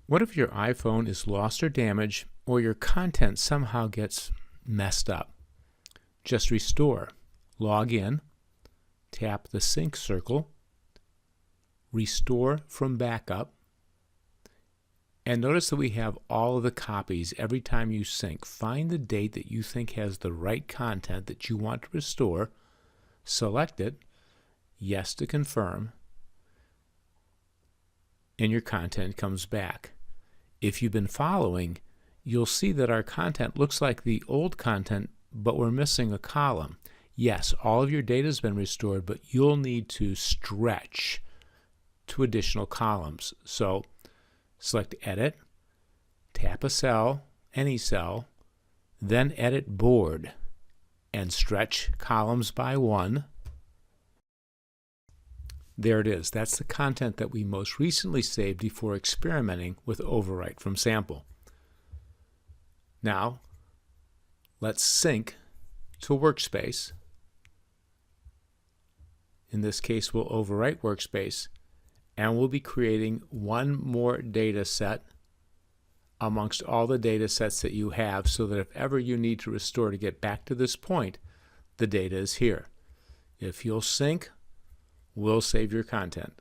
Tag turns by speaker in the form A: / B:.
A: What if your iPhone is lost or damaged, or your content somehow gets messed up? Just restore. Log in, tap the sync circle, restore from backup, and notice that we have all of the copies every time you sync. Find the date that you think has the right content that you want to restore, select it, yes to confirm, and your content comes back. If you've been following, you'll see that our content looks like the old content, but we're missing a column. Yes, all of your data has been restored, but you'll need to stretch to additional columns. So select Edit, tap a cell, any cell, then Edit Board, and stretch columns by 1. There it is. That's the content that we most recently saved before experimenting with overwrite from sample. Now, let's sync to Workspace. In this case, we'll overwrite Workspace, and we'll be creating one more data set amongst all the data sets that you have, so that if ever you need to restore to get back to this point, the data is here. If you'll sync, we'll save your content.